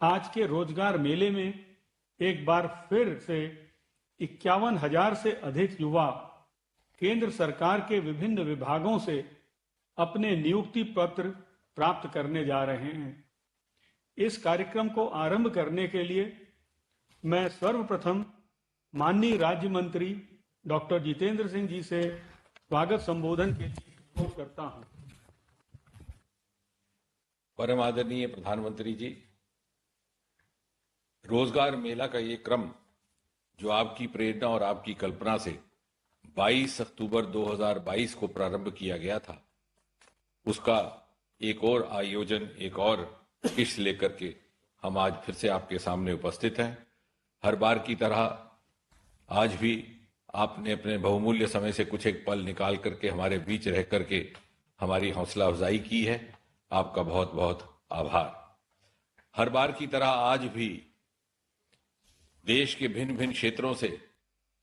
आज के रोजगार मेले में एक बार फिर से 51,000 से अधिक युवा केंद्र सरकार के विभिन्न विभागों से अपने नियुक्ति पत्र प्राप्त करने जा रहे हैं। इस कार्यक्रम को आरंभ करने के लिए मैं सर्वप्रथम माननीय राज्य मंत्री डॉक्टर जितेंद्र सिंह जी से स्वागत संबोधन के लिए अनुरोध करता हूं। परम आदरणीय प्रधानमंत्री जी, रोजगार मेला का ये क्रम जो आपकी प्रेरणा और आपकी कल्पना से 22 अक्टूबर 2022 को प्रारंभ किया गया था, उसका एक और आयोजन, एक और किस्त लेकर के हम आज फिर से आपके सामने उपस्थित हैं। हर बार की तरह आज भी आपने अपने बहुमूल्य समय से कुछ एक पल निकाल करके हमारे बीच रह करके हमारी हौसला अफजाई की है। आपका बहुत बहुत आभार। हर बार की तरह आज भी देश के भिन्न भिन्न क्षेत्रों से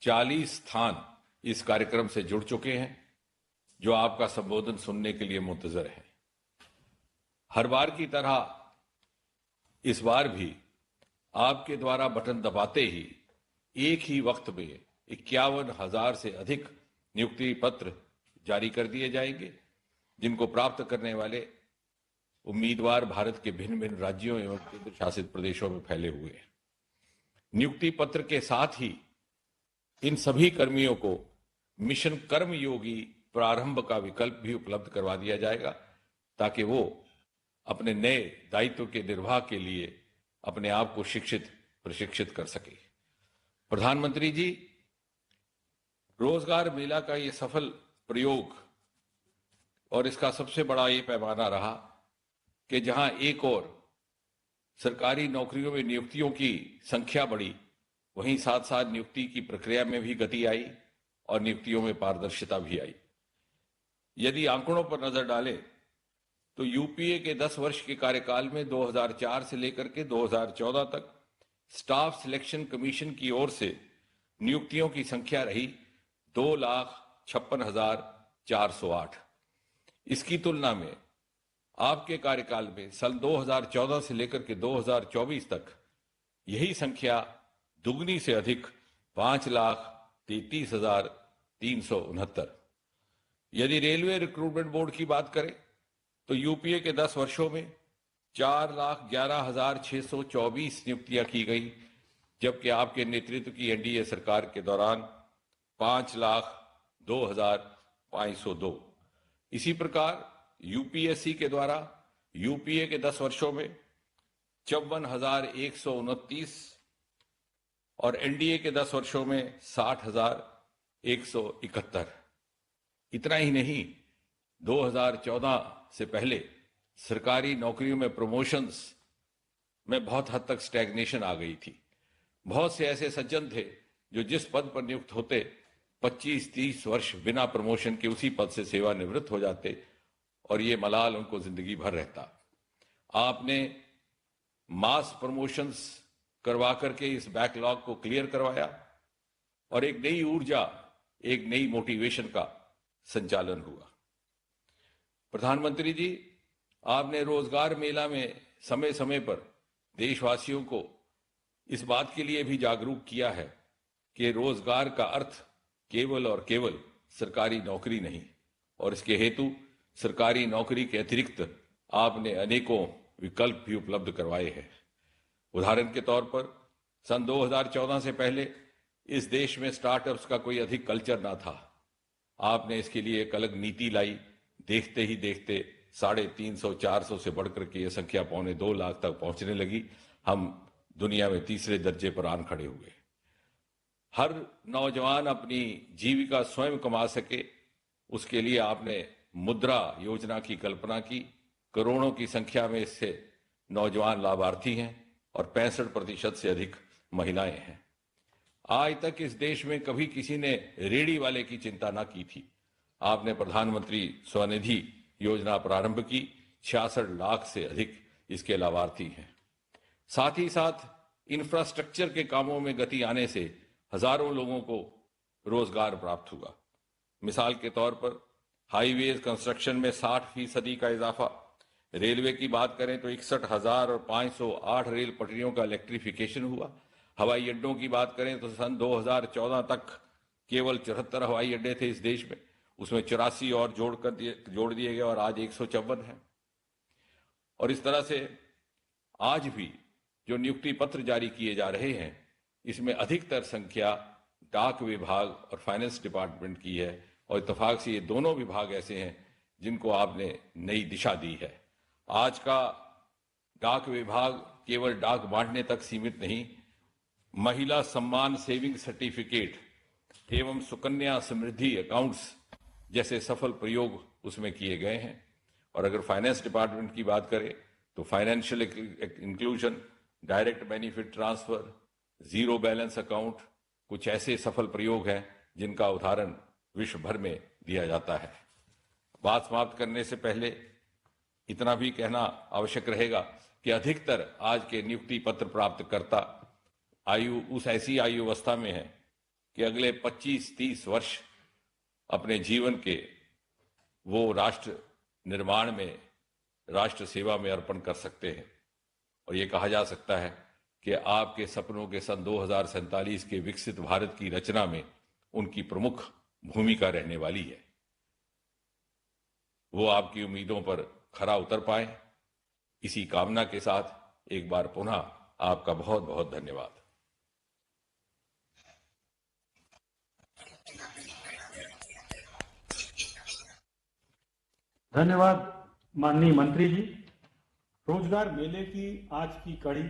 40 स्थान इस कार्यक्रम से जुड़ चुके हैं जो आपका संबोधन सुनने के लिए मुंतजर हैं। हर बार की तरह इस बार भी आपके द्वारा बटन दबाते ही एक ही वक्त में 51,000 से अधिक नियुक्ति पत्र जारी कर दिए जाएंगे, जिनको प्राप्त करने वाले उम्मीदवार भारत के भिन्न भिन्न राज्यों एवं केंद्र शासित प्रदेशों में फैले हुए हैं। नियुक्ति पत्र के साथ ही इन सभी कर्मियों को मिशन कर्मयोगी प्रारंभ का विकल्प भी उपलब्ध करवा दिया जाएगा, ताकि वो अपने नए दायित्व के निर्वाह के लिए अपने आप को शिक्षित प्रशिक्षित कर सके। प्रधानमंत्री जी, रोजगार मेला का ये सफल प्रयोग और इसका सबसे बड़ा ये पैमाना रहा कि जहां एक और सरकारी नौकरियों में नियुक्तियों की संख्या बढ़ी, वहीं साथ साथ नियुक्ति की प्रक्रिया में भी गति आई और नियुक्तियों में पारदर्शिता भी आई। यदि आंकड़ों पर नजर डालें तो यूपीए के 10 वर्ष के कार्यकाल में 2004 से लेकर के 2014 तक स्टाफ सिलेक्शन कमीशन की ओर से नियुक्तियों की संख्या रही 2,56,408। इसकी तुलना में आपके कार्यकाल में सन 2014 से लेकर के 2024 तक यही संख्या दुगनी से अधिक 5,33,369। यदि रेलवे रिक्रूटमेंट बोर्ड की बात करें तो यूपीए के 10 वर्षों में 4,11,624 नियुक्तियां की गई, जबकि आपके नेतृत्व की एनडीए सरकार के दौरान 5,02,502। इसी प्रकार यूपीएससी के द्वारा यूपीए के 10 वर्षों में 54,129 और एनडीए के 10 वर्षों में 60,171। इतना ही नहीं, 2014 से पहले सरकारी नौकरियों में प्रमोशंस में बहुत हद तक स्टैग्नेशन आ गई थी। बहुत से ऐसे सज्जन थे जो जिस पद पर नियुक्त होते 25-30 वर्ष बिना प्रमोशन के उसी पद से सेवानिवृत्त हो जाते और ये मलाल उनको जिंदगी भर रहता। आपने मास प्रमोशंस करवा करके इस बैकलॉग को क्लियर करवाया और एक नई ऊर्जा, एक नई मोटिवेशन का संचालन हुआ। प्रधानमंत्री जी, आपने रोजगार मेला में समय समय पर देशवासियों को इस बात के लिए भी जागरूक किया है कि रोजगार का अर्थ केवल और केवल सरकारी नौकरी नहीं, और इसके हेतु सरकारी नौकरी के अतिरिक्त आपने अनेकों विकल्प भी उपलब्ध करवाए हैं। उदाहरण के तौर पर सन 2014 से पहले इस देश में स्टार्टअप्स का कोई अधिक कल्चर ना था। आपने इसके लिए एक अलग नीति लाई। देखते ही देखते 350-400 से बढ़कर के ये संख्या 1.25 लाख तक पहुंचने लगी। हम दुनिया में तीसरे दर्जे पर आन खड़े हुए। हर नौजवान अपनी जीविका स्वयं कमा सके, उसके लिए आपने मुद्रा योजना की कल्पना की। करोड़ों की संख्या में इससे नौजवान लाभार्थी हैं और 65% से अधिक महिलाएं हैं। आज तक इस देश में कभी किसी ने रेहड़ी वाले की चिंता ना की थी। आपने प्रधानमंत्री स्वनिधि योजना प्रारंभ की। 66 लाख से अधिक इसके लाभार्थी हैं। साथ ही साथ इंफ्रास्ट्रक्चर के कामों में गति आने से हजारों लोगों को रोजगार प्राप्त हुआ। मिसाल के तौर पर हाईवेज कंस्ट्रक्शन में 60% का इजाफा, रेलवे की बात करें तो 61,508 रेल पटरियों का इलेक्ट्रिफिकेशन हुआ। हवाई अड्डों की बात करें तो सन 2014 तक केवल 74 हवाई अड्डे थे इस देश में, उसमें 84 और जोड़ दिए गए और आज 154 है। और इस तरह से आज भी जो नियुक्ति पत्र जारी किए जा रहे हैं, इसमें अधिकतर संख्या डाक विभाग और फाइनेंस डिपार्टमेंट की है, और इत्तेफाक से ये दोनों विभाग ऐसे हैं जिनको आपने नई दिशा दी है। आज का डाक विभाग केवल डाक बांटने तक सीमित नहीं, महिला सम्मान सेविंग सर्टिफिकेट एवं सुकन्या समृद्धि अकाउंट्स जैसे सफल प्रयोग उसमें किए गए हैं। और अगर फाइनेंस डिपार्टमेंट की बात करें तो financial inclusion, direct benefit transfer, zero balance account कुछ ऐसे सफल प्रयोग हैं जिनका उदाहरण विश्व भर में दिया जाता है। बात समाप्त करने से पहले इतना भी कहना आवश्यक रहेगा कि अधिकतर आज के नियुक्ति पत्र प्राप्तकर्ता ऐसी आयु अवस्था में है कि अगले 25-30 वर्ष अपने जीवन के वो राष्ट्र निर्माण में, राष्ट्र सेवा में अर्पण कर सकते हैं। और ये कहा जा सकता है कि आपके सपनों के सन 2047 के विकसित भारत की रचना में उनकी प्रमुख भूमिका रहने वाली है। वो आपकी उम्मीदों पर खरा उतर पाए, इसी कामना के साथ एक बार पुनः आपका बहुत बहुत धन्यवाद। धन्यवाद माननीय मंत्री जी। रोजगार मेले की आज की कड़ी